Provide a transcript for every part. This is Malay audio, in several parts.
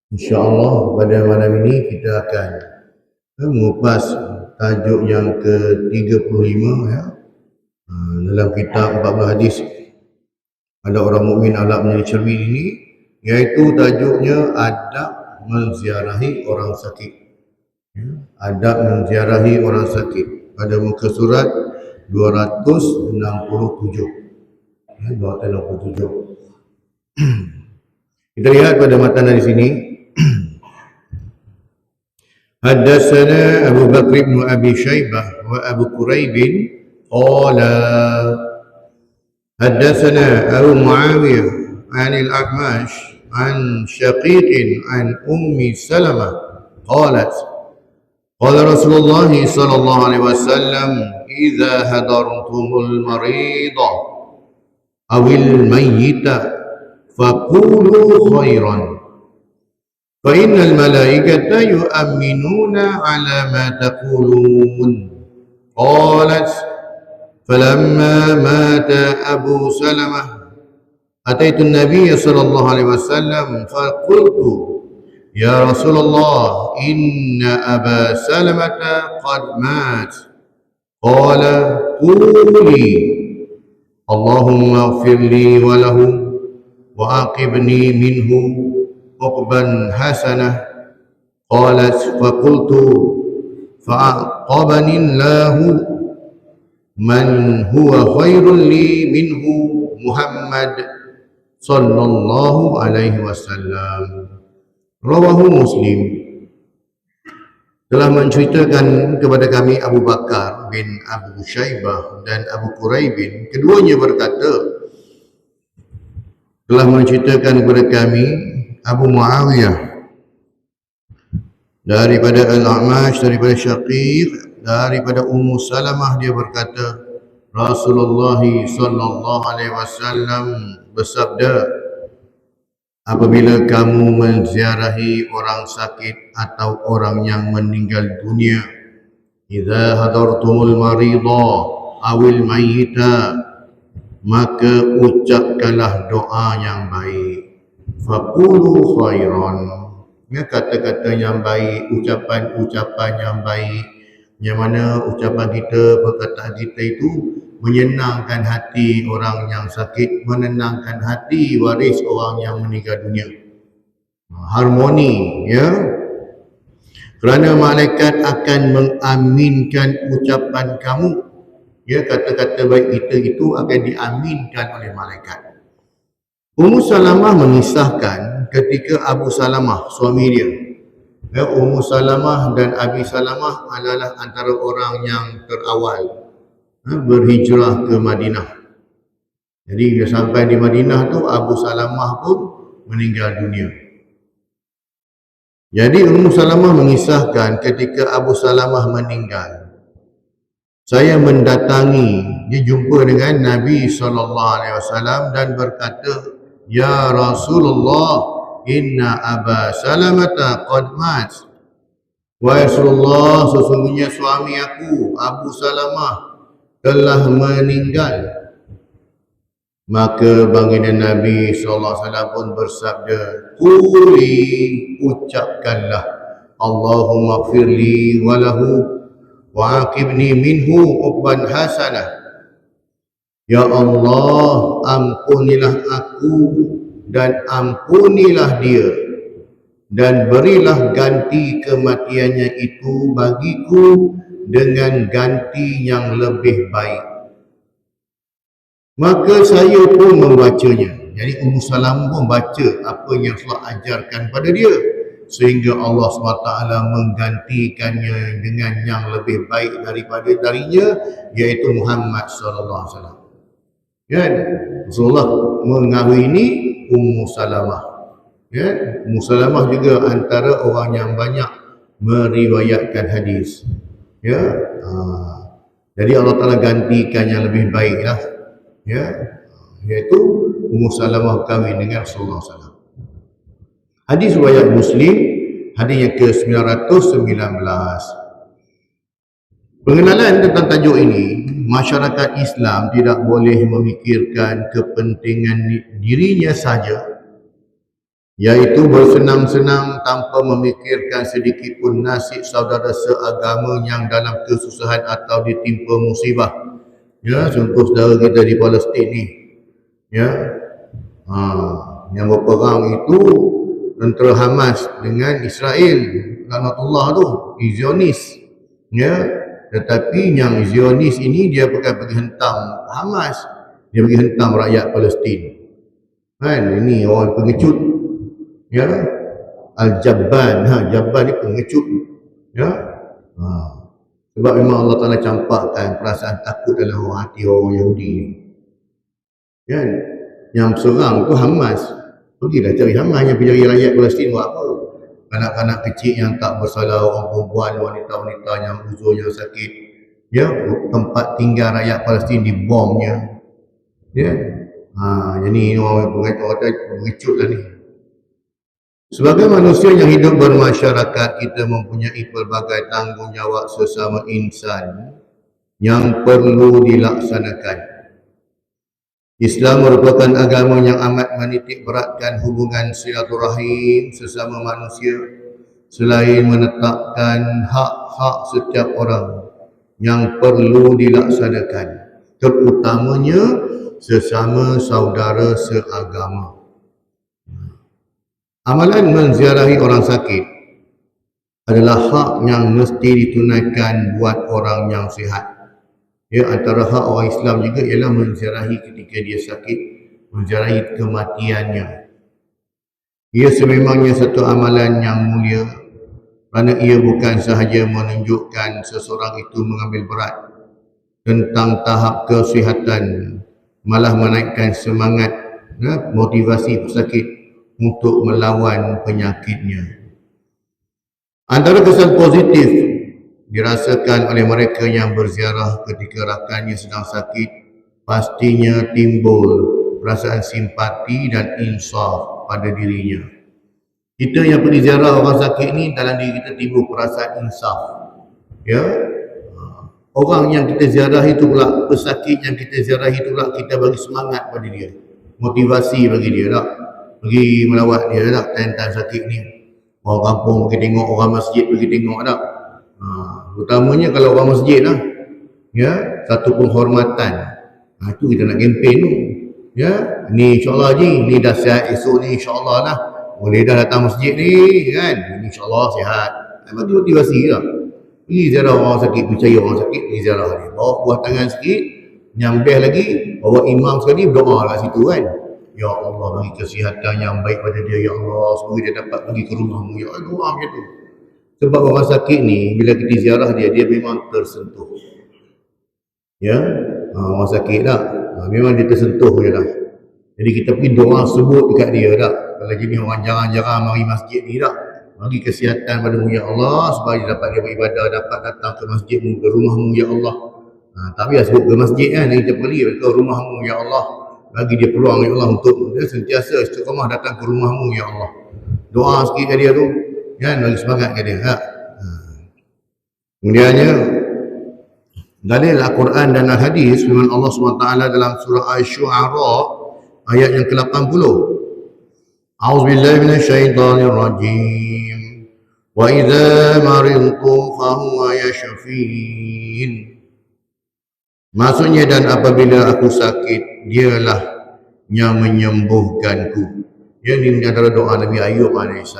InsyaAllah pada malam ini kita akan mengupas tajuk yang ke-35 ya. Dalam kitab 14 hadis ada orang mukmin alak menjadi cermin ini, iaitu tajuknya adab menziarahi orang sakit. Adab menziarahi orang sakit pada muka surat 267. 267. Kita lihat pada matan di sini. حدثنا أبو بكر بن أبي شيبة وأبو كريب قال حدثنا أبو معاوية عن الأعمش عن شقيق عن أم سلمة قالت قال رسول الله صلى الله عليه وسلم إذا حضرتم المريض أو الميت فقولوا خيرا فإن الملائكة يؤمنون على ما تقولون قالت فلما مات أبو سلمة أتيت النبي صلى الله عليه وسلم فقلت يا رسول الله إن أبا سلمة قد مات قال قولي اللهم اغفر لي وله وعاقبني منه عقبا حسنة قالت فقلت فعاقبني الله من هو خير لي منه محمد صلى الله عليه وسلم. Rawahu Muslim. Telah menceritakan kepada kami Abu Bakar bin Abu Syaibah dan Abu Quraib bin, keduanya berkata, telah menceritakan kepada kami Abu Muawiyah daripada Al-A'mash, daripada Syaqiq, daripada Ummu Salamah, dia berkata Rasulullah sallallahu alaihi wasallam bersabda, apabila kamu menziarahi orang sakit atau orang yang meninggal dunia, idza hadartumul marida awil mayyita, maka ucapkanlah doa yang baik. Faqulu khairan, ya, kata-kata yang baik, ucapan-ucapan yang baik, yang mana ucapan kita, perkataan kita itu menyenangkan hati orang yang sakit, menenangkan hati waris orang yang meninggal dunia. Harmoni, ya. Kerana malaikat akan mengaminkan ucapan kamu, ya, kata-kata baik kita itu akan diaminkan oleh malaikat. Ummu Salamah mengisahkan ketika Abu Salamah, suami dia, ya, Ummu Salamah dan Abi Salamah adalah antara orang yang terawal berhijrah ke Madinah. Jadi dia sampai di Madinah tu Abu Salamah pun meninggal dunia. Jadi Ummu Salamah mengisahkan ketika Abu Salamah meninggal, saya mendatangi, dia jumpa dengan Nabi SAW dan berkata, ya Rasulullah, inna Aba Salamata qad mat. Wahai Rasulullah, sesungguhnya suami aku Abu Salamah telah meninggal. Maka baginda Nabi SAW pun bersabda, quli, ucapkanlah, Allahumma gfirli walahu wa'aqibni minhu uqban hasanah. Ya Allah, ampunilah aku dan ampunilah dia, dan berilah ganti kematiannya itu bagiku dengan ganti yang lebih baik. Maka saya pun membacanya. Jadi Ummu Salamah pun baca apa yang Rasulullah ajarkan pada dia, sehingga Allah SWT menggantikannya dengan yang lebih baik darinya, iaitu Muhammad SAW. Ya, Rasulullah mengawini Ummu Salamah. Ya, Ummu Salamah juga antara orang yang banyak meriwayatkan hadis. Ya, jadi Allah Taala gantikan yang lebih baik lah. Ya, iaitu Ummu Salamah kahwin dengan Rasulullah SAW. Hadis riwayat Muslim, hadis yang ke-919. Pengenalan tentang tajuk ini, masyarakat Islam tidak boleh memikirkan kepentingan dirinya saja, iaitu bersenang-senang tanpa memikirkan sedikit pun nasib saudara seagama yang dalam kesusahan atau ditimpa musibah. Ya, contoh saudara kita di Palestin ni. Ya. Yang berperang itu tentera Hamas dengan Israel. Laknatullah tu, Zionis. Ya. Tetapi yang Zionis ini dia bukan pergi hentam Hamas, dia pergi hentam rakyat Palestin. Kan, ini orang pengecut. Ya, Al-Jabban, Jabban ni pengecut. Ya, sebab memang Allah Ta'ala campakkan perasaan takut dalam hati orang Yahudi. Kan, yang serang tu Hamas. Pergilah cari Hamas, yang pergi cari rakyat Palestin buat apa? Anak-anak kecil yang tak bersalah, orang perempuan, wanita-wanita yang uzur, yang sakit. Ya, tempat tinggal rakyat Palestin dibomnya. Ya, jadi orang pengecut lah ni. Sebagai manusia yang hidup bermasyarakat, kita mempunyai pelbagai tanggungjawab sesama insan yang perlu dilaksanakan. Islam merupakan agama yang amat menitik beratkan hubungan silaturahim sesama manusia, selain menetapkan hak-hak setiap orang yang perlu dilaksanakan, terutamanya sesama saudara seagama. Amalan menziarahi orang sakit adalah hak yang mesti ditunaikan buat orang yang sihat. Ya, antara hak orang Islam juga ialah menziarahi ketika dia sakit, menziarahi kematiannya. Ia sememangnya satu amalan yang mulia, kerana ia bukan sahaja menunjukkan seseorang itu mengambil berat tentang tahap kesihatan, malah menaikkan semangat, motivasi pesakit untuk melawan penyakitnya. Antara kesan positif dirasakan oleh mereka yang berziarah ketika rakannya sedang sakit, pastinya timbul perasaan simpati dan insaf pada dirinya. Kita yang pergi ziarah orang sakit ni, dalam diri kita timbul perasaan insaf. Ya, orang yang kita ziarah itu pula, pesakit yang kita ziarah itu pula, kita bagi semangat pada dia, motivasi bagi dia tak? Pergi melawat dia tak, time-time sakit ni. Orang kampung pergi tengok, orang masjid pergi tengok tak. Utamanya kalau orang masjid lah. Ya, satu penghormatan. Itu kita nak kempen tu. Ya, ni insyaAllah Haji, ni dah sihat esok ni insyaAllah lah. Boleh dah datang masjid ni kan. Ni insyaAllah sihat. Bagi motivasi lah. Pergi ziarah orang sakit, percaya orang sakit, pergi ziarah dia. Bawa buah tangan sikit, yang best lagi, bawa imam sekali, berdoa kat situ kan. Ya Allah, bagi kesihatan yang baik pada dia, Ya Allah, semoga dia dapat pergi ke rumahmu, Ya Allah, doa macam tu. Sebab orang sakit ni, bila kita ziarah dia, dia memang tersentuh. Ya, orang sakit tak? Memang dia tersentuh je lah. Jadi kita pergi doa sebut dekat dia tak? Kalau jenis orang jarang-jarang mari masjid ni tak? Bagi kesihatan padamu, Ya Allah, supaya dia dapat dia beribadah, dapat datang ke masjidmu, ke rumahmu, Ya Allah. Tak payah sebut ke masjid kan, kita pergi ke rumahmu, Ya Allah. Bagi dia peluang, Ya Allah, untuk dia sentiasa istiqamah datang ke rumahmu, Ya Allah. Doa sikit kat dia tu, kan, bagi semangat kat dia. Kemudiannya, dalil Al-Quran dan Al-Hadis, firman Allah SWT dalam surah Asy-Syu'ara ayat yang ke-80. A'udzubillahi minasyaitonirrajim. Wa idza maridtu fahuwa yashfin. Maksudnya, dan apabila aku sakit, dialah yang menyembuhkanku. Ya, ini antara doa Nabi Ayub AS.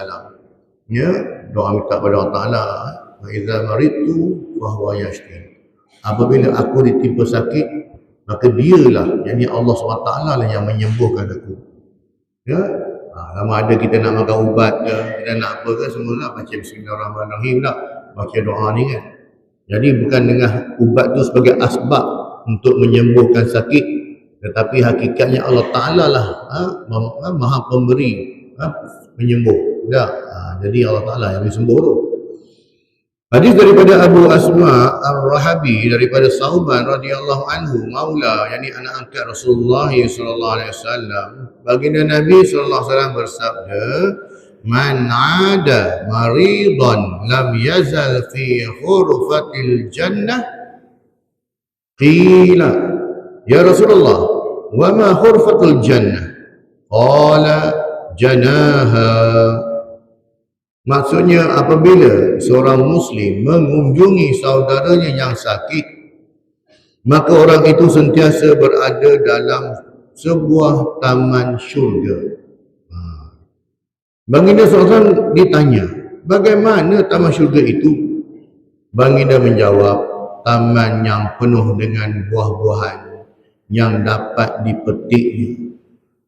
Ya, doa minta kepada Allah Ta'ala. Wa idza maridtu fahuwa yashfin. Apabila aku ditimpa sakit, maka dialah, yakni Allah SWT lah yang menyembuhkan aku. Ya, lama ada kita nak makan ubat ke, kita nak apa ke, semualah baca Bismillahirrahmanirrahim tak, baca doa ni kan. Jadi bukan dengan ubat tu sebagai asbab untuk menyembuhkan sakit, tetapi hakikatnya Allah Ta'ala lah maha pemberi, penyembuh. Jadi Allah Ta'ala yang disembuh tu. Hadis daripada Abu Asma Ar-Rahabi daripada Sauban radhiyallahu anhu, maula, yakni anak angkat Rasulullah sallallahu alaihi wasallam. Baginda Nabi sallallahu alaihi wasallam bersabda, "Man 'ada maridan lam yazal fi ghurfatil jannah." Qila, "Ya Rasulullah, wa ma ghurfatul jannah?" Qala, janaha. Maksudnya apabila seorang Muslim mengunjungi saudaranya yang sakit, maka orang itu sentiasa berada dalam sebuah taman syurga. Baginda SAW ditanya, bagaimana taman syurga itu? Baginda menjawab, taman yang penuh dengan buah-buahan yang dapat dipetiknya.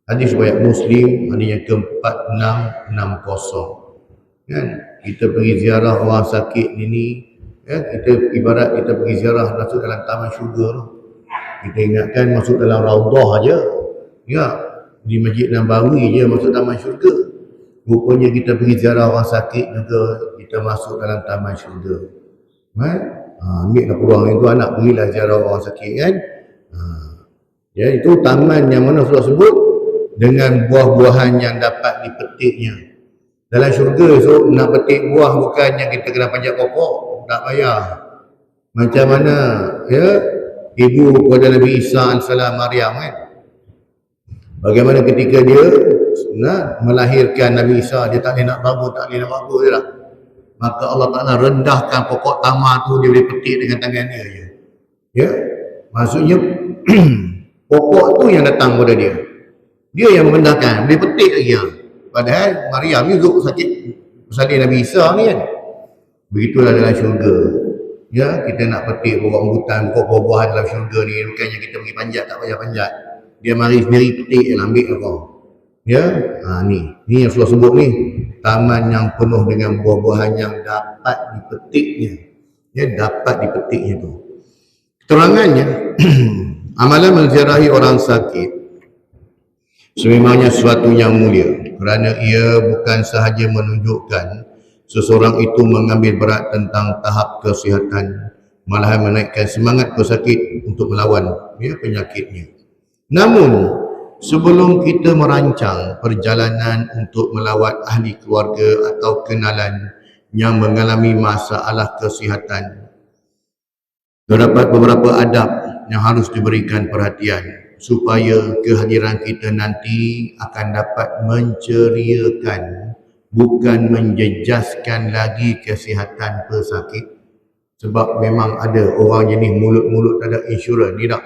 Hadis riwayat Muslim, hadis yang ke-4660. Kan? Kita pergi ziarah orang sakit ini, ya, kita ibarat kita pergi ziarah masuk dalam taman syurga tu. Kita ingatkan masuk dalam raudhah aja. Ya, di Masjid Nabawi je masuk taman syurga. Rupanya kita pergi ziarah orang sakit juga, kita masuk dalam taman syurga. Kan? Ambil lah peluang itu, anak pergilah ziarah orang sakit kan. Ya, itu taman yang mana Rasulullah sebut dengan buah-buahan yang dapat dipetiknya. Dalam syurga so nak petik buah bukan yang kita kena panjat pokok, tak payah. Macam mana ya ibu kepada Nabi Isa AS Maryam kan. Bagaimana ketika dia nak melahirkan Nabi Isa, dia tak boleh nak babu, tak boleh nak babu dia tak. Maka Allah Ta'ala rendahkan pokok tamar tu, dia boleh petik dengan tangan dia je. Ya, maksudnya pokok tu yang datang pada dia. Dia yang merendahkan, boleh petik lagi ya. Padahal Maryam ni duduk sakit bersalin Nabi Isa ni kan. Begitulah dalam syurga. Ya, kita nak petik buah-buahan, buah-buahan dalam syurga ni, bukannya kita pergi panjat, tak payah panjat. Dia mari sendiri petik, dia ambil kau. Ya, ni yang Rasulullah sebut ni, taman yang penuh dengan buah-buahan yang dapat dipetiknya. Ya, dapat dipetiknya tu. Keterangannya, amalan menziarahi orang sakit sememangnya sesuatu yang mulia, kerana ia bukan sahaja menunjukkan seseorang itu mengambil berat tentang tahap kesihatan, malahan menaikkan semangat pesakit untuk melawan penyakitnya. Namun, sebelum kita merancang perjalanan untuk melawat ahli keluarga atau kenalan yang mengalami masalah kesihatan, terdapat beberapa adab yang harus diberikan perhatian supaya kehadiran kita nanti akan dapat menceriakan, bukan menjejaskan lagi kesihatan pesakit. Sebab memang ada orang jenis mulut-mulut tak ada insurans ni tak.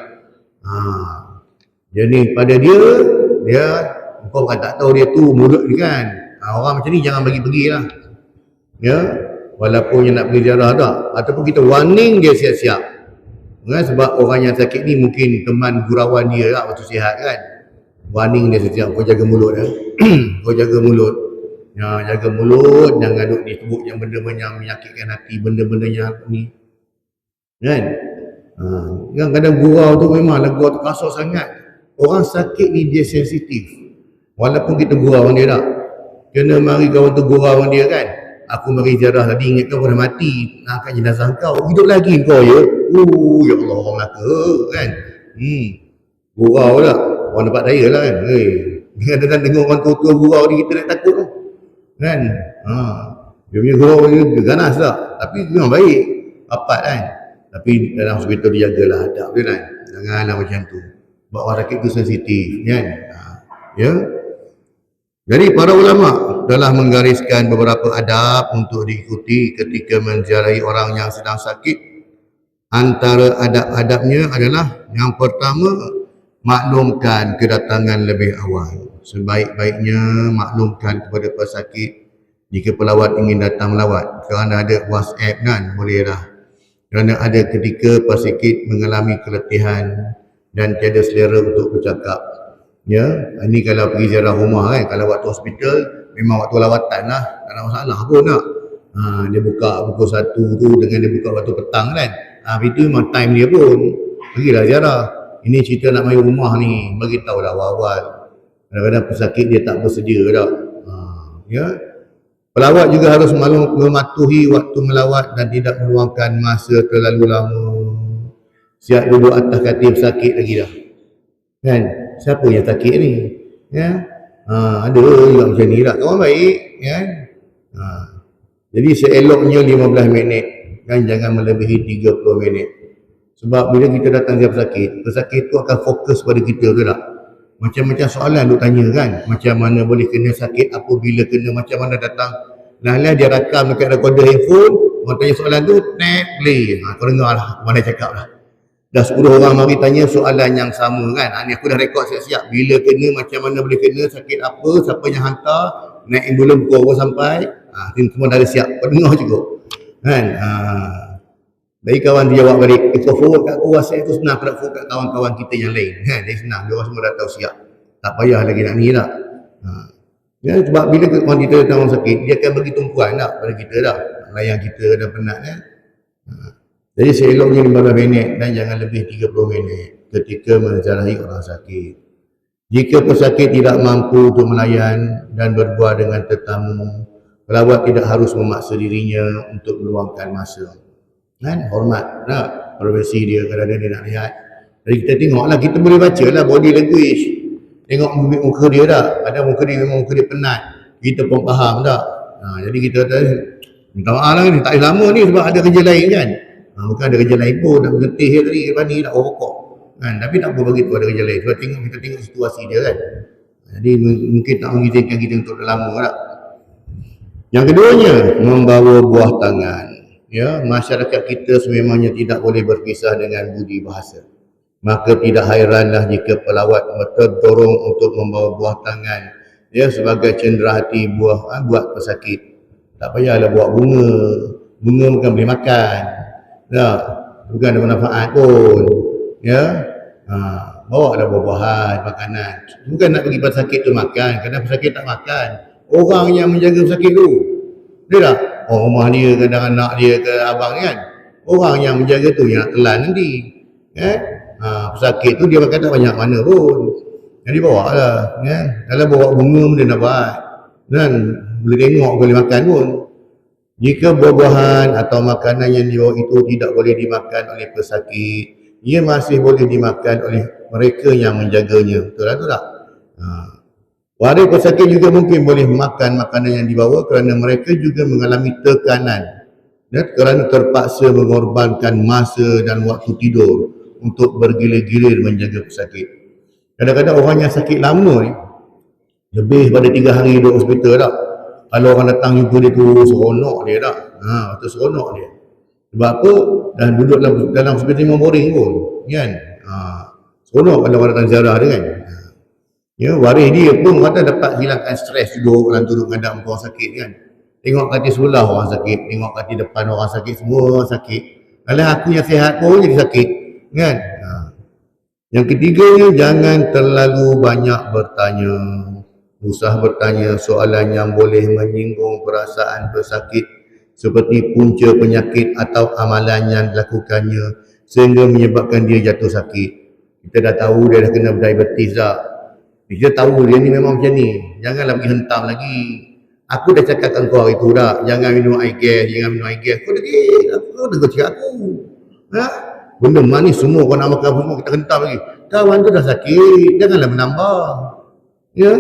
Jadi pada dia kau kan tak tahu dia tu mulut ni kan. Orang macam ni jangan bagi pergi lah. Ya, walaupun yang nak pergi ziarah tak, ataupun kita warning dia siap-siap. Sebab orang yang sakit ni mungkin teman gurauan dia lah waktu sihat kan. Warning dia setiap, kau jaga mulut ya. Kau jaga mulut. Ya, jaga mulut, jangan duk disebut yang benda-benda yang menyakitkan hati, benda-benda yang ni. Kan? Kadang-kadang gurau tu memang gurau tu kasar sangat. Orang sakit ni dia sensitif. Walaupun kita gurau dia tak. Kena mari kawan tu gurau dia kan. Aku mari ziarah tadi, ingat kau dah mati, nak akan jenazah kau, hidup lagi kau ya. Ya Allah, orang Melaka kan. Gurau tak, orang dapat daya lah kan. Kadang-kadang dengar orang tua-tua gurau ni, kita nak takut kan. Dia punya gurau ni ganas tak, tapi memang baik, rapat kan. Tapi dalam hospital dia jagalah adab dia kan. Janganlah macam tu, sebab orang sakit tu sensitif kan. Ya. Jadi para ulama telah menggariskan beberapa adab untuk diikuti ketika menziarahi orang yang sedang sakit. Antara adab-adabnya adalah yang pertama, maklumkan kedatangan lebih awal. Sebaik-baiknya maklumkan kepada pesakit jika pelawat ingin datang melawat. Kerana ada WhatsApp kan, bolehlah. Kerana ada ketika pesakit mengalami keletihan dan tiada selera untuk bercakap. Ya, ini kalau pergi ziarah rumah kan, kalau waktu hospital memang waktu lawatan lah, tak ada masalah pun nak. Dia buka pukul 1 tu dengan dia buka waktu petang kan. Itu memang time dia pun. Pergilah ziarah. Ini cerita nak mari rumah ni, bagi tahu dah awal-awal. Kadang-kadang pesakit dia tak bersedia dah. Ya. Pelawat juga harus mematuhi waktu melawat dan tidak meluangkan masa terlalu lama. Siap duduk atas katil pesakit lagi dah. Kan? Siapa yang sakit ni? Ya. Ada juga macam ni lah. Kawan baik, ya. Jadi seeloknya 15 minit kan, jangan melebihi 30 minit. Sebab bila kita datang siap sakit, pesakit tu akan fokus pada kita tu tak. Macam-macam soalan duk tanya kan. Macam mana boleh kena sakit, apa bila kena, macam mana datang. Lah dia rakam dekat recorder handphone, orang tanya soalan tu, play. Kau dengar lah mana cakap lah. Dah 10 orang mari tanya soalan yang sama kan. Ni aku dah rekod siap-siap. Bila kena, macam mana boleh kena, sakit apa, siapa yang hantar, naik ambulans pukul apa sampai. Semua dah ada siap. Kau dengar cukup. Kan? Dari kawan dia jawab balik, kau forward kat aku WhatsApp tu senang, aku nak forward kat kawan-kawan kita yang lain. Kan? Dia senang, dia orang semua dah tahu siap. Tak payah lagi nak ni lah. Ya, sebab bila kawan kita datang orang sakit, dia akan bagi tumpuan tak pada kita dah. Layan kita dah penat kan. Jadi seeloknya 15 minit dan jangan lebih 30 minit ketika menziarahi orang sakit. Jika pesakit tidak mampu untuk melayan dan berbual dengan tetamu, pelawat tidak harus memaksa dirinya untuk meluangkan masa. Kan? Hormat tak? Profesi dia kadang-kadang dia nak lihat. Jadi kita tengoklah, kita boleh baca lah body language. Tengok muka dia tak? Ada muka dia memang muka dia penat. Kita pun faham tak? Jadi kita kata, minta maaf lah ni, tak lama ni sebab ada kerja lain kan. Bukan ada kerja lain pun, nak mengetih dia tadi, lepas ni nak rokok kan. Tapi tak apa bagi tu ada kerja lain. Sebab kita tengok situasi dia kan. Jadi mungkin tak mengizinkan kita untuk lama tak. Yang keduanya, membawa buah tangan. Ya, masyarakat kita sememangnya tidak boleh berpisah dengan budi bahasa. Maka tidak hairanlah jika pelawat terdorong untuk membawa buah tangan, ya, sebagai cenderahati buat pesakit. Tak payahlah bawa bunga. Bunga bukan boleh makan. Tak, bukan ada manfaat pun. Ya, bawa lah buah-buahan, makanan. Bukan nak bagi pesakit tu makan, kadang pesakit tak makan. Orang yang menjaga pesakit tu, dia tak? Rumah dia, kadang anak dia ke abang kan. Orang yang menjaga tu yang nak telan nanti. Kan? Pesakit tu dia makan tak banyak mana pun. Jadi bawa lah. Kan? Kalau bawa bunga pun dia nak buat. Kan? Boleh tengok, boleh makan pun. Jika buah-buahan atau makanan yang dibawa itu tidak boleh dimakan oleh pesakit, ia masih boleh dimakan oleh mereka yang menjaganya. Betul lah tu tak? Waris pesakit juga mungkin boleh makan makanan yang dibawa kerana mereka juga mengalami tekanan, ya, kerana terpaksa mengorbankan masa dan waktu tidur untuk bergilir-gilir menjaga pesakit. Kadang-kadang orang yang sakit lama ni, lebih pada 3 hari duduk hospital tak? Kalau orang datang jumpa dia tu, seronok dia tak? Betul seronok dia. Sebab apa? Dan duduk dalam hospital memang boring pun. Kan? Seronok kalau orang datang ziarah dia kan? Ya, waris dia pun kata dapat hilangkan stres duduk ngadap orang sakit kan. Tengok kaki sebelah orang sakit, tengok kaki depan orang sakit, semua orang sakit. Kalau aku yang sihat pun jadi sakit kan. Yang ketiganya, jangan terlalu banyak bertanya. Usah bertanya soalan yang boleh menyinggung perasaan pesakit seperti punca penyakit atau amalan yang dilakukannya sehingga menyebabkan dia jatuh sakit. Kita dah tahu dia dah kena diabetes dah. Kita tahu dia ni memang macam ni. Janganlah pergi hentam lagi. Aku dah cakap dengan kau hari tu dah. Jangan minum air gas, jangan minum air gas. Kau dah cakap aku. Benda manis semua kau nak makan semua kita hentam lagi. Kawan tu dah sakit. Janganlah menambah. Ya.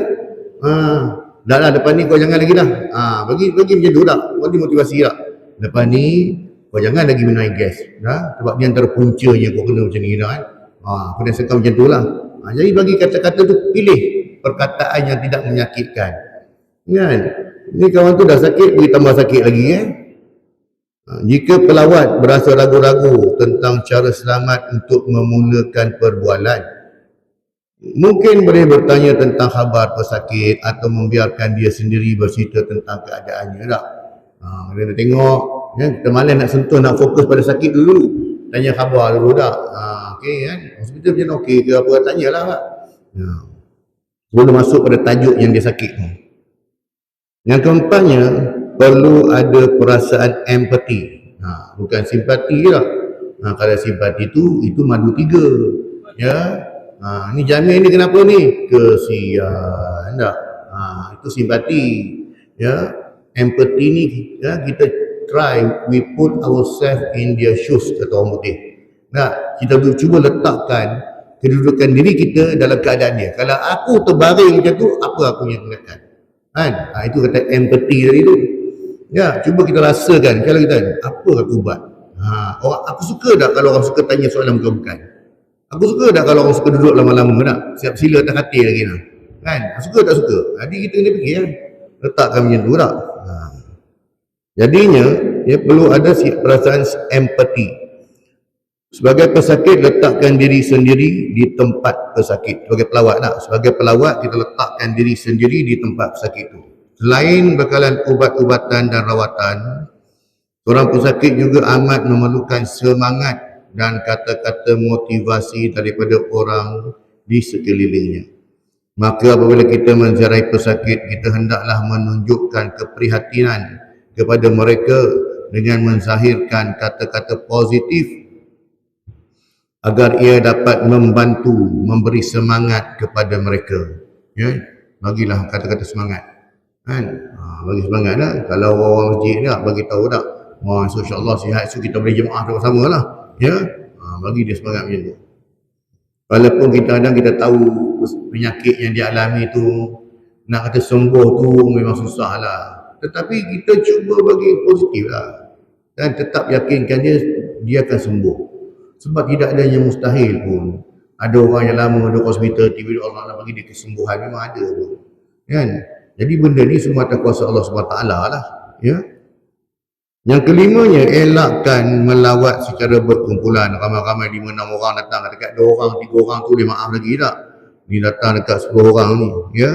Dah lah depan ni kau jangan lagi dah. Bagi macam tu dah. Bagi motivasi dah. Depan ni kau jangan lagi minum air gas. Sebab ni antara puncanya kau kena macam ni dah kan. Aku dah cakap macam tu lah. Jadi bagi kata-kata tu pilih perkataan yang tidak menyakitkan. Kan? Ni kawan tu dah sakit, bagi tambah sakit lagi Jika pelawat berasa ragu-ragu tentang cara selamat untuk memulakan perbualan, mungkin boleh bertanya tentang khabar pesakit atau membiarkan dia sendiri bercerita tentang keadaannya tak. Kita tengok, kita malas nak sentuh, nak fokus pada sakit dulu. Tanya khabar dulu tak. Okey kan, hospital macam okey ke apa, tanyalah tak. Sebelum masuk pada tajuk yang dia sakit tu. Yang keempatnya, perlu ada perasaan empati. Bukan simpati lah. Kalau simpati tu, itu madu 3. Ya. Ni jamin ni kenapa ni? Kesian tak? Itu simpati. Ya. Empati ni, ya, kita try, we put ourselves in their shoes, kata orang putih. Kita cuba letakkan kedudukan diri kita dalam keadaan dia. Kalau aku terbaring macam tu, apa aku yang tindakan? Kan? Itu kata empati tadi tu. Ya, cuba kita rasakan kalau kita, apa aku buat? Orang aku suka tak kalau orang suka tanya soalan bukan-bukan? Aku suka tak kalau orang suka duduk lama-lama tak? Siap sila atas katil lagi nak. Kan? Suka tak suka? Jadi kita kena fikir kan. Letakkan macam tu tak? Jadinya, perlu ada perasaan empati. Sebagai pesakit, letakkan diri sendiri di tempat pesakit. Sebagai pelawat tak? Sebagai pelawat, kita letakkan diri sendiri di tempat pesakit itu. Selain bekalan ubat-ubatan dan rawatan, seorang pesakit juga amat memerlukan semangat dan kata-kata motivasi daripada orang di sekelilingnya. Maka apabila kita menziarahi pesakit, kita hendaklah menunjukkan keprihatinan kepada mereka dengan menzahirkan kata-kata positif agar ia dapat membantu, memberi semangat kepada mereka. Ya, bagilah kata-kata semangat. Kan? Bagi semangat dah. Kalau orang masjid ni bagi tahu tak, wah, insya-Allah sihat, so kita boleh jemaah sama-sama lah. Ya, bagi dia semangat macam tu. Walaupun kadang kita tahu penyakit yang dia alami tu, nak kata sembuh tu memang susah lah. Tetapi kita cuba bagi positif lah. Dan tetap yakinkan dia akan sembuh. Sebab tidak ada yang mustahil pun. Ada orang yang lama duduk hospital, tiba-tiba Allah nak bagi dia kesembuhan, memang ada pun. Kan? Jadi benda ni semua atas kuasa Allah SWT lah. Ya. Yang kelimanya, elakkan melawat secara berkumpulan. Ramai-ramai 5-6 orang datang, dekat 2 orang, 3 orang tu dia maaf lagi tak? Ni datang dekat 10 orang ni. Ya.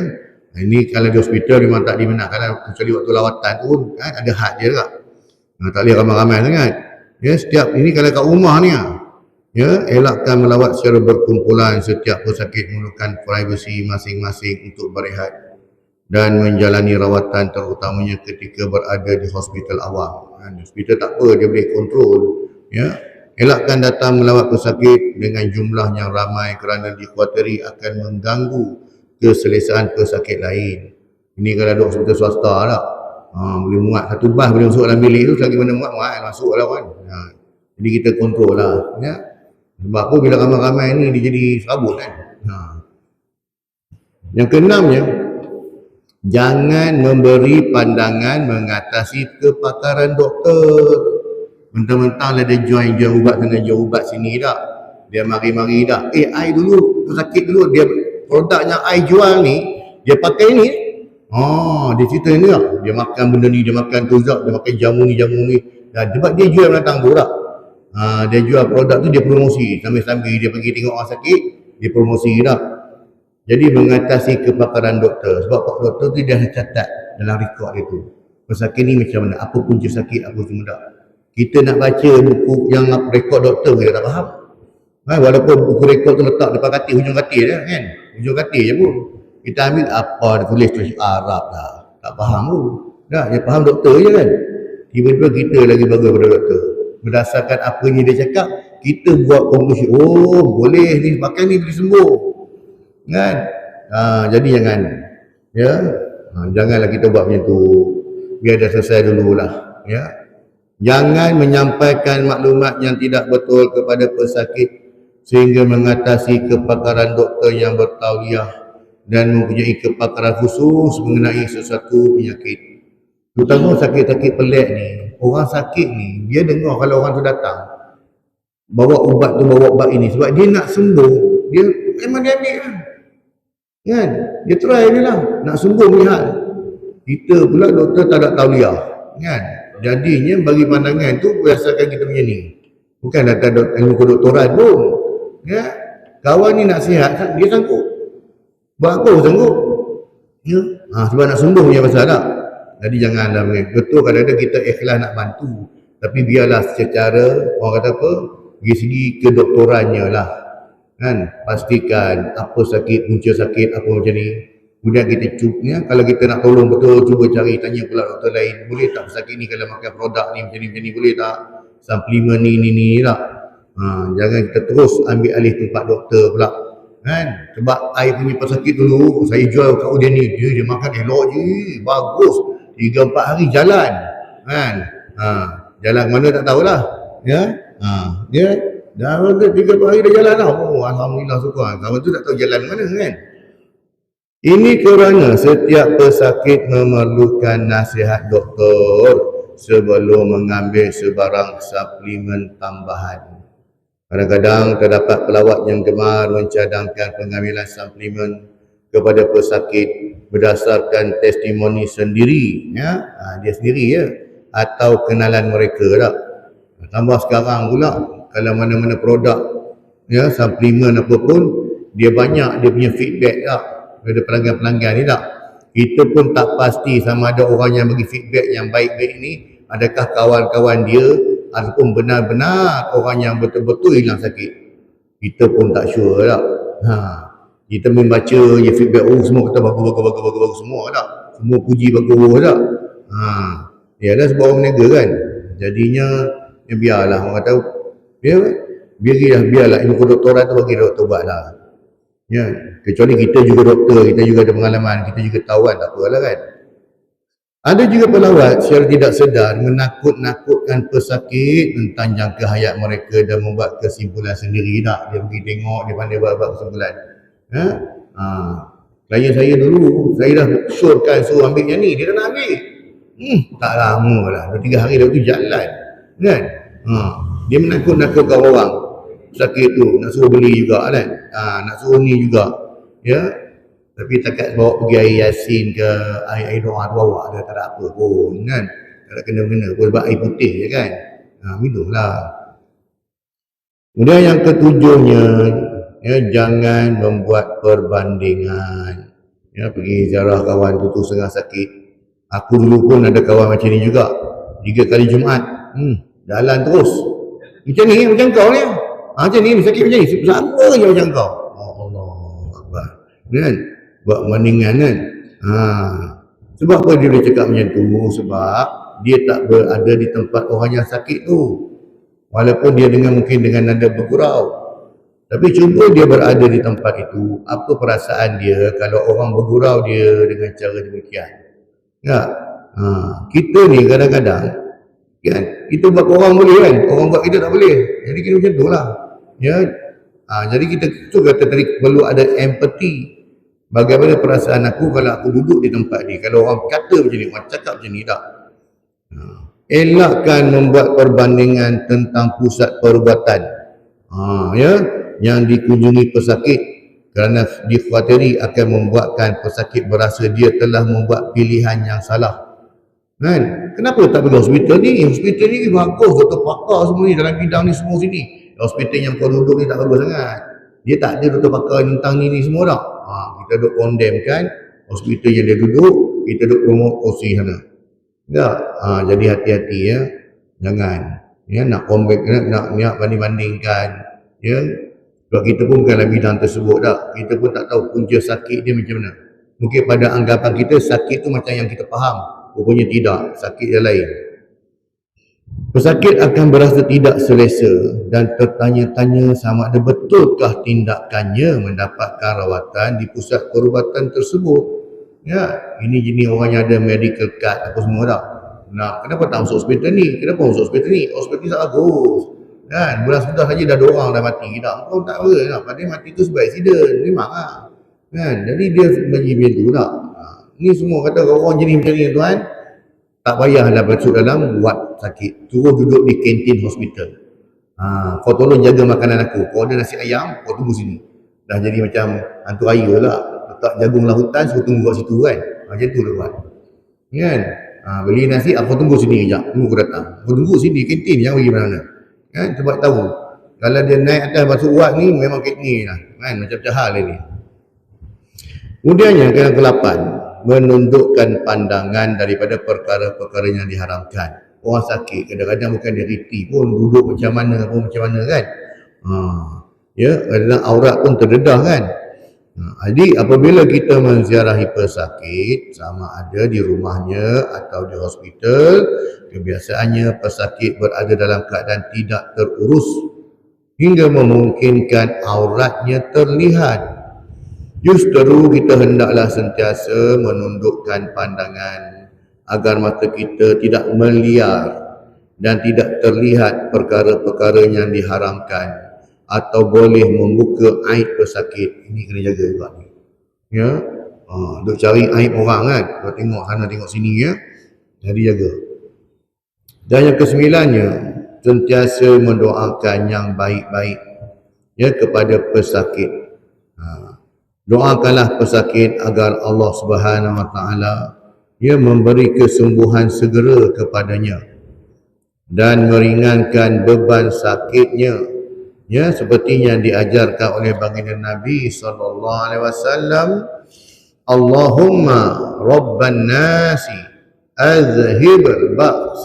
Ini kalau di hospital memang tak dibenarkan, kecuali waktu lawatan tu kan, ada had dia tak? Tak boleh ramai-ramai sangat. Ya, setiap ini kalau kat rumah ni ya, elakkan melawat secara berkumpulan. Setiap pesakit memerlukan privasi masing-masing untuk berehat dan menjalani rawatan, terutamanya ketika berada di hospital awam. Hospital tak apa, dia boleh kontrol. Ya, elakkan datang melawat pesakit dengan jumlah yang ramai kerana dikhawatiri akan mengganggu keselesaan pesakit lain. Ini kalau ada hospital swasta tak, boleh muat satu bas, boleh masuk dalam bilik tu, selagi mana muat masuk lah kan. Jadi kita kontrol lah. Ya. Sebab apa bila ramai-ramai ni dia jadi serabut kan. Yang keenamnya, jangan memberi pandangan mengatasi kepakaran doktor. Mentang-mentang dia join ubat sana, join ubat sini tak. Dia mari-mari tak. I dulu, pesakit dulu, dia produk yang I jual ni, dia pakai ni. Dia cerita ni tak. Dia makan benda ni, dia makan tu tak. Dia makan jamu ni. Dan sebab dia jual belakang tu tak. Dia jual produk tu, dia promosi. Sambil-sambil dia pergi tengok orang sakit, dia promosi tak. Jadi mengatasi kepakaran doktor. Sebab pak doktor tu dia catat dalam rekod dia tu. Pesakit ni macam mana, apa punca sakit, apa semua tak. Kita nak baca buku yang rekod doktor, kita tak faham. Walaupun buku rekod tu letak depan katil, hujung katil je kan. Hujung katil je pun. Kita ambil apa dia tulis tu Arab lah. Tak faham pun. Tak, dia faham doktor je kan. Tiba-tiba kita lagi bagus pada doktor. Berdasarkan apa yang dia cakap, kita buat konklusi, boleh ni, pakai ni boleh sembuh. Kan? Jadi jangan. Ya. Janganlah kita buat macam tu. Biar dah selesai dululah. Ya. Jangan menyampaikan maklumat yang tidak betul kepada pesakit sehingga mengatasi kepakaran doktor yang bertauliah dan mempunyai kepakaran khusus mengenai sesuatu penyakit. Terutama sakit-sakit pelik ni. Orang sakit ni, dia dengar kalau orang tu datang, bawa ubat ini. Sebab dia nak sembuh, dia memang dia ambil lah. Kan? Dia try ni lah. Nak sembuh punya hal. Kita pula doktor tak ada tauliah. Kan? Jadinya bagi pandangan tu berdasarkan kita punya ni. Bukan datang ilmu kedoktoran pun. Ya? Kawan ni nak sihat, dia sanggup. Buat apa sanggup? Ya? Sebab nak sembuh punya pasal tak? Jadi janganlah. Betul kadang-kadang kita ikhlas nak bantu. Tapi biarlah secara, orang kata apa, dari segi kedoktorannya lah. Kan? Pastikan apa sakit, punca sakit, apa macam ni. Kemudian kita cuba, kalau kita nak tolong betul, cuba cari, tanya pula doktor lain. Boleh tak sakit ni kalau makan produk ni, macam ni, boleh tak? Suplemen ni tak? Jangan kita terus ambil alih tempat doktor pula. Kan? Sebab saya punya pesakit dulu, saya jual kat dia ni, dia makan elok je, bagus. 3-4 hari jalan. Kan? Jalan mana tak tahulah. Ya? Dia dah 3-4 hari dah jalan lah. Alhamdulillah syukur. Kawan tu tak tahu jalan mana kan? Ini kerana setiap pesakit memerlukan nasihat doktor sebelum mengambil sebarang suplemen tambahan. Kadang-kadang terdapat pelawat yang gemar mencadangkan pengambilan suplemen kepada pesakit berdasarkan testimoni sendiri, ya, dia sendiri ya, atau kenalan mereka tak. Tambah sekarang pula kalau mana-mana produk, ya, suplemen apa pun, dia banyak dia punya feedback tak daripada pelanggan-pelanggan ni tak. Kita pun tak pasti sama ada orang yang bagi feedback yang baik-baik ni adakah kawan-kawan dia ataupun benar-benar orang yang betul-betul hilang sakit. Kita pun tak sure tak. Kita membaca je feedback, semua kata bagus semua tak. Semua puji bagus tak. Yalah sebab orang meniaga kan. Jadinya ya biarlah orang kata, ya, biarlah ilmu kedoktoran tu bagi doktor buat lah. Ya, kecuali kita juga doktor, kita juga ada pengalaman, kita juga tahu kan, tak apalah kan. Ada juga pelawat secara tidak sedar menakut-nakutkan pesakit tentang jangka hayat mereka dan membuat kesimpulan sendiri tak. Dia pergi tengok, dia pandai buat kesimpulan. Klien saya dulu, saya dah suruh ambil yang ni, dia dah nak ambil. Tak lama lah, 2-3 hari dah tu jalan kan. Dia menakut-nakutkan orang sakit tu, nak suruh beli juga kan, nak suruh ni juga, ya. Tapi takat bawa pergi air Yasin ke air doa tu bawa, dia tak ada apa pun kan, tak ada kena-kena pun sebab air putih je kan. Minumlah. Kemudian yang ketujuhnya, ya, jangan membuat perbandingan. Ya, pergi ziarah kawan tu setengah sakit. Aku dulu pun ada kawan macam ni juga, 3 kali Jumaat jalan terus macam ni, macam kau ni. Macam ni, sakit macam ni, sama je macam kau. Allah Akbar kan, buat bandingan kan. Sebab apa dia boleh cakap macam tu? Sebab dia tak berada di tempat orang yang sakit tu. Walaupun dia mungkin dengan nada bergurau, tapi cuba dia berada di tempat itu, apa perasaan dia kalau orang bergurau dia dengan cara demikian. Ya. Kita ni kadang-kadang kan, kita buat orang boleh kan, orang buat kita tak boleh. Jadi kena macam tu lah. Ya. Jadi kita tu kata tadi perlu ada empathy. Bagaimana perasaan aku kalau aku duduk di tempat ni, kalau orang kata macam ni, orang cakap macam ni tak. Elakkan membuat perbandingan tentang pusat perubatan, ya, yang dikunjungi pesakit, kerana dikhawatiri akan membuatkan pesakit berasa dia telah membuat pilihan yang salah. Kan? Kenapa tak pergi hospital ni? Hospital ni bagus, doktor pakar semua ni dalam bidang ni semua sini. Hospital yang kau duduk ni tak bagus sangat. Dia tak ada doktor pakar tentang ni semua tak. Kita duduk condemn kan hospital yang dia duduk, kita duduk promote kursi sana. Tak? Jadi hati-hati ya. Jangan. Ya, nak comeback, nak banding-bandingkan. Ya. Sebab kita pun bukan dalam bidang tersebut tak. Kita pun tak tahu punca sakit dia macam mana. Mungkin pada anggapan kita sakit tu macam yang kita faham. Rupanya tidak, sakit yang lain. Pesakit akan berasa tidak selesa dan tertanya-tanya sama ada betulkah tindakannya mendapatkan rawatan di pusat perubatan tersebut. Ya, ini jenis orang yang ada medical card apa semua tak. Nah, kenapa tak masuk hospital ni? Kenapa masuk hospital ni? Hospital ni tak bagus. Kan, bulan sudah saja dah 2 orang dah mati. Kau tak apa lah. Padahal mati tu sebab accident. Memang lah. Kan, jadi dia macam tu tak. Ni semua kata orang jenis macam ni tuan, tak payahlah masuk dalam buat sakit. Suruh duduk di kantin hospital. Kau tolong jaga makanan aku. Kau ada nasi ayam, kau tunggu sini. Dah jadi macam hantu raya lah. Letak jagung lautan, suruh tunggu kat situ kan. Macam tu lah buat. Kan? Beli nasi, kau tunggu sini kejap. Tunggu aku datang. Kau tunggu sini, kantin, jangan pergi mana-mana. Kan? Sebab tahu. Kalau dia naik atas masuk wad ni, memang kantin lah. Kan? Macam-macam hal ni. Kemudiannya, yang ke-8, menundukkan pandangan daripada perkara-perkara yang diharamkan. Orang sakit kadang-kadang bukan dia reti pun, duduk macam mana kan. Ya, kadang aurat pun terdedah kan. Jadi apabila kita menziarahi pesakit, sama ada di rumahnya atau di hospital, kebiasaannya pesakit berada dalam keadaan tidak terurus hingga memungkinkan auratnya terlihat. Justeru kita hendaklah sentiasa menundukkan pandangan agar mata kita tidak meliar dan tidak terlihat perkara-perkara yang diharamkan atau boleh membuka aib pesakit. Ini kena jaga juga ni. Ya. Duk cari aib orang kan. Kau tengok sana tengok sini ya. Jadi jaga. Dan yang ke-9-nya, sentiasa mendoakan yang baik-baik ya kepada pesakit. Doakanlah pesakit agar Allah Subhanahu Wa Taala ya memberi kesembuhan segera kepadanya dan meringankan beban sakitnya ya seperti yang diajarkan oleh baginda Nabi sallallahu alaihi wasallam. Allahumma rabban nasi azhib al-ba's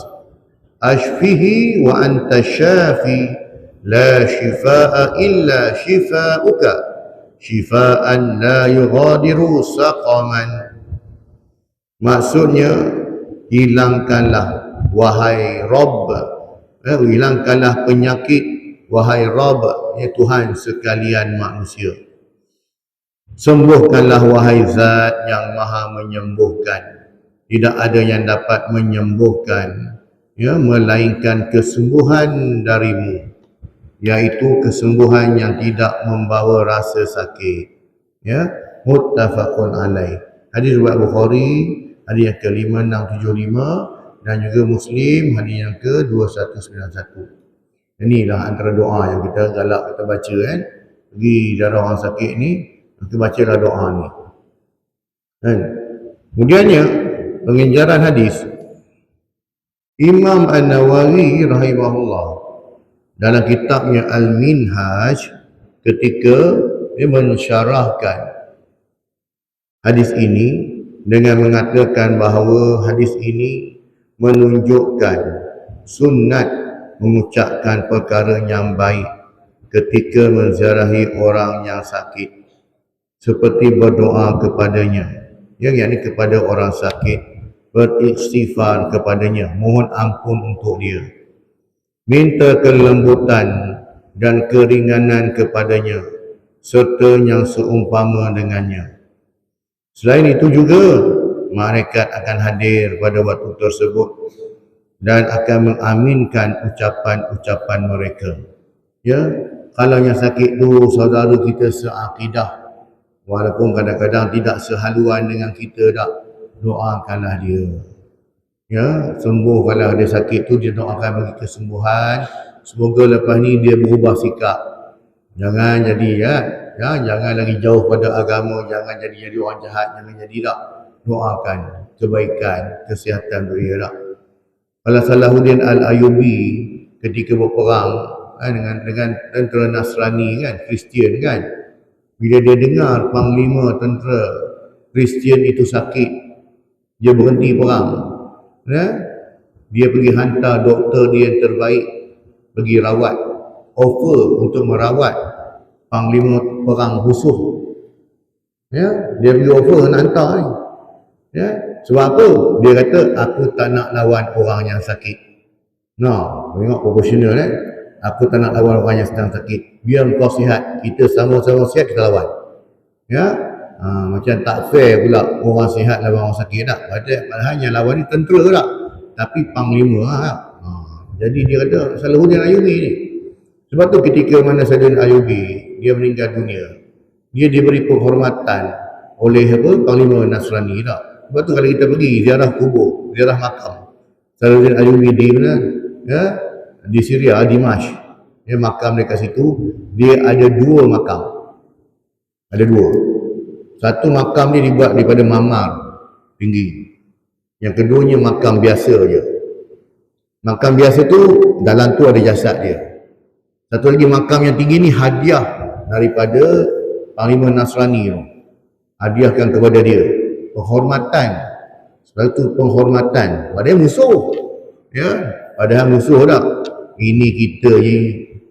ashfihi wa anta syafi la shifaa illa shifauka shifaan la yughadiru saqaman. Maksudnya, hilangkanlah wahai Rabb, hilangkanlah penyakit wahai Rabb, ya Tuhan sekalian manusia. Sembuhkanlah wahai Zat yang Maha menyembuhkan. Tidak ada yang dapat menyembuhkan ya melainkan kesembuhan darimu, yaitu kesembuhan yang tidak membawa rasa sakit. Ya, muttafaqun alaih. Hadis riwayat Bukhari, hadis yang ke-5675 dan juga Muslim hadis yang ke-2191. Inilah antara doa yang kita galak kita baca kan. Pergi darah orang sakit ni, kita bacalah doa ni. Kan? Kemudiannya pengejaran hadis Imam An-Nawawi rahimahullah dalam kitabnya Al-Minhaj ketika dia mensyarahkan hadis ini dengan mengatakan bahawa hadis ini menunjukkan sunat mengucapkan perkara yang baik ketika menziarahi orang yang sakit, seperti berdoa kepadanya, yakni kepada orang sakit, beristighfar kepadanya, mohon ampun untuk dia, minta kelembutan dan keringanan kepadanya serta yang seumpama dengannya. Selain itu juga malaikat akan hadir pada waktu tersebut dan akan mengaminkan ucapan-ucapan mereka. Ya, kalau yang sakit tu saudara kita seakidah, walaupun kadang-kadang tidak sehaluan dengan kita dah, doakanlah dia. Ya, sembuh. Kalau dia sakit tu dia doakan bagi kesembuhan. Semoga lepas ni dia berubah sikap. Jangan jadi jangan lagi jauh pada agama, jangan jadi orang jahat, jangan jadi tak. Doakan kebaikan, kesihatan untuk dia tak. Kalau Salahuddin Al-Ayyubi ketika berperang dengan tentera Nasrani kan, Kristian kan, bila dia dengar panglima tentera Kristian itu sakit, dia berhenti perang. Ya? Dia pergi hantar doktor dia yang terbaik pergi rawat, offer untuk merawat panglima perang musuh. Ya, dia pergi offer nak hantar ni. Ya, sebab apa? Dia kata aku tak nak lawan orang yang sakit. Nah, tengok proporsional aku tak nak lawan orang yang sedang sakit. Biar kau sihat, kita sama-sama sihat, kita lawan. Ya, macam tak fair pula orang sihat lawan orang sakit tak. Padahal yang lawan ni tentera tak, tapi panglima jadi dia kata Salahuddin Ayyubi ni. Sebab tu ketika mana Salahuddin Ayyubi dia meninggal dunia, dia diberi penghormatan oleh panglima Nasrani tak. Sebab tu kalau kita pergi ziarah kubur, ziarah makam Salahuddin Ayyubi di mana? Ya, di Syria, Dimash. Ya, makam dekat situ dia ada dua makam. Ada dua. Satu makam ni dibuat daripada marmar tinggi. Yang keduanya makam biasa je. Makam biasa tu dalam tu ada jasad dia. Satu lagi makam yang tinggi ni hadiah daripada panglima Nasrani tu. Hadiahkan kepada dia. Penghormatan. Sebab tu penghormatan. Padahal musuh. Ya, padahal musuh tak. Ini kita ni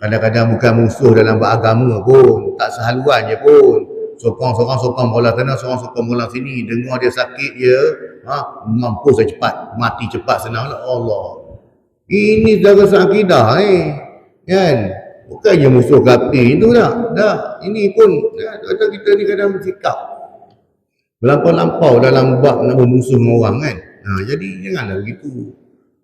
kadang-kadang bukan musuh dalam beragama pun. Tak sehaluan je pun. Sokong bola sana, sokong bola sini. Dengar dia sakit dia, mampus saya cepat, mati cepat senang lah. Allah. Ini saudara seakidah kan. Bukannya musuh kafir itu dah. Ini pun kata kita ni kadang bersikap melampau-lampau dalam bab nak bermusuh dengan orang kan. Jadi janganlah begitu.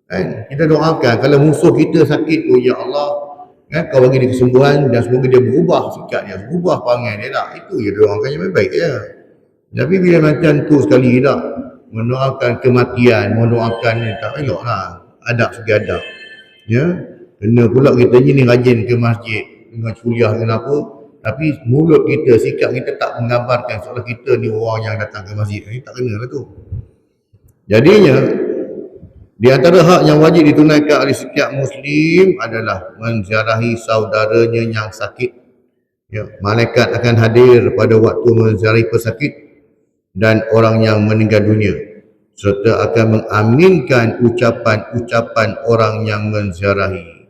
Kan? Kita doakan kalau musuh kita sakit tu, ya Allah, kan, kau bagi dia kesembuhan dan semoga dia berubah sikap dia, berubah perangai dia tak. Itu je doakan yang baik je. Tapi bila macam tu sekali tak, mendoakan kematian, mendoakan ni tak elok lah. Adab segi adab. Ya. Kena pula kita ni rajin ke masjid dengan kuliah dengan apa, tapi mulut kita, sikap kita tak menggambarkan seolah kita ni orang yang datang ke masjid. Ini tak kena lah tu. Jadinya di antara hak yang wajib ditunaikan oleh setiap Muslim adalah menziarahi saudaranya yang sakit. Ya, malaikat akan hadir pada waktu menziarahi pesakit dan orang yang meninggal dunia, serta akan mengaminkan ucapan-ucapan orang yang menziarahi.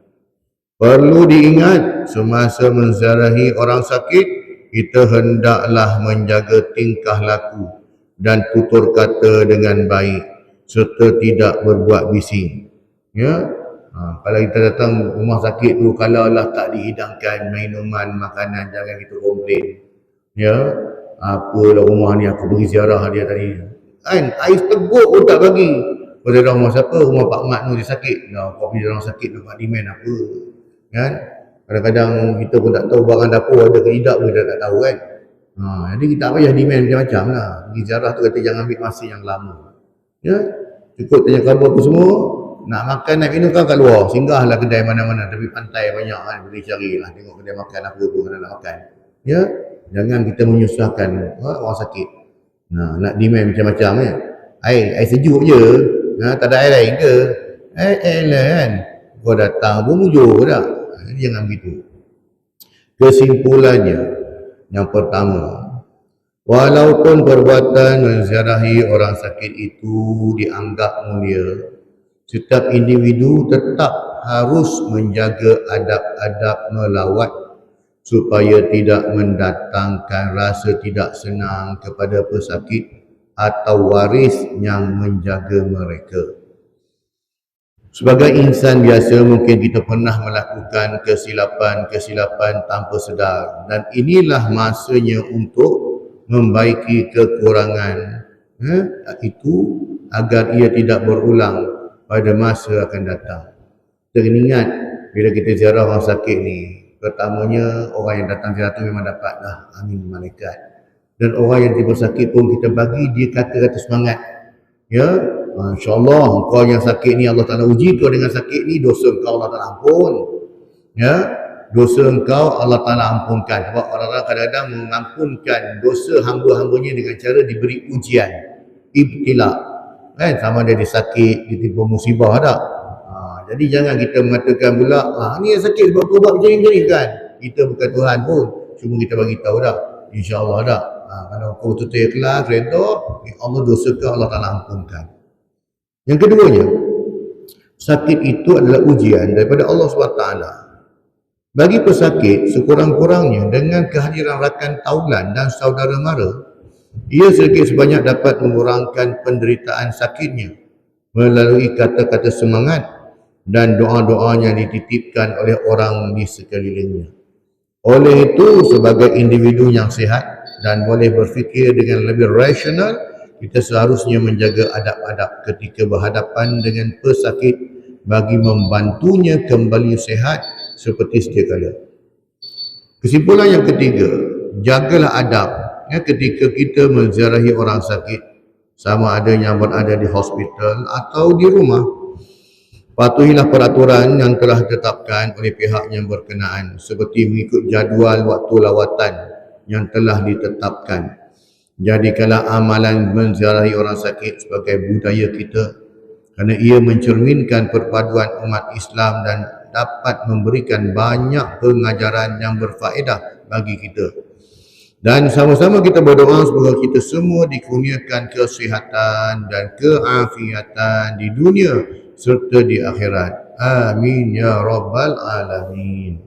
Perlu diingat, semasa menziarahi orang sakit, kita hendaklah menjaga tingkah laku dan tutur kata dengan baik, serta tidak berbuat bising. Ya, kalau kita datang rumah sakit tu, kalaulah tak dihidangkan minuman, makanan, jangan kita komplain. Ya, apalah rumah ni, aku pergi ziarah dia tadi, kan, air teguk pun tak bagi. Kau dari rumah siapa? Rumah Pak Mat tu, dia sakit. Nah, kau pergi orang sakit dapat demand apa? Kan? Kadang-kadang kita pun tak tahu barang dapur ada ke tidak pun kita tak tahu, kan? Jadi kita tak payah demand macam-macam lah. Pergi ziarah tu kata jangan ambil masa yang lama. Ya, cukup tanya khabar apa semua, nak makan, nak minum kan kat luar, singgahlah kedai mana-mana, tapi pantai banyak kan, boleh carilah, tengok kedai makan apa tu mana nak makan. Ya, jangan kita menyusahkan orang sakit. Nak demand macam-macam ya. Air sejuk je, tak ada air lain ke? Air kan, kau datang pun mujur dah. Jangan begitu. Kesimpulannya, yang pertama, walaupun perbuatan menziarahi orang sakit itu dianggap mulia, setiap individu tetap harus menjaga adab-adab melawat supaya tidak mendatangkan rasa tidak senang kepada pesakit atau waris yang menjaga mereka. Sebagai insan biasa, mungkin kita pernah melakukan kesilapan tanpa sedar, dan inilah masanya untuk membaiki kekurangan itu agar ia tidak berulang pada masa akan datang. Teringat bila kita ziarah orang sakit ni, pertamanya orang yang datang ziarah tu memang dapat dah amin malaikat, dan orang yang tiba sakit pun kita bagi dia kata-kata semangat. Ya, insyaAllah kau yang sakit ni Allah Ta'ala uji kau dengan sakit ni, dosa kau Allah Ta'ala ampun. Ya, dosa engkau Allah Ta'ala ampunkan. Sebab orang-orang kadang-kadang mengampunkan dosa hamba-hambanya dengan cara diberi ujian, ibtila, kan, sama ada dia sakit, ditimpa musibah tak. Jadi jangan kita mengatakan pula ni yang sakit sebab kau buat macam ni kan. Kita bukan Tuhan pun, cuma kita bagi tahu dah, insya-Allah dah. Kalau kau betul-betul ikhlas, redha, Allah dosa kau Allah Ta'ala ampunkan. Yang keduanya, sakit itu adalah ujian daripada Allah SWT. Bagi pesakit, sekurang-kurangnya dengan kehadiran rakan taulan dan saudara mara, ia sedikit sebanyak dapat mengurangkan penderitaan sakitnya melalui kata-kata semangat dan doa-doanya dititipkan oleh orang di sekelilingnya. Oleh itu, sebagai individu yang sihat dan boleh berfikir dengan lebih rasional, kita seharusnya menjaga adab-adab ketika berhadapan dengan pesakit bagi membantunya kembali sihat seperti sedia kala. Kesimpulan yang ketiga, jagalah adab ketika kita menziarahi orang sakit, sama ada yang berada di hospital atau di rumah. Patuhilah peraturan yang telah ditetapkan oleh pihak yang berkenaan, seperti mengikut jadual waktu lawatan yang telah ditetapkan. Jadikanlah amalan menziarahi orang sakit sebagai budaya kita, kerana ia mencerminkan perpaduan umat Islam dan dapat memberikan banyak pengajaran yang berfaedah bagi kita. Dan sama-sama kita berdoa semoga kita semua dikurniakan kesihatan dan keafiatan di dunia serta di akhirat. Amin ya rabbal alamin.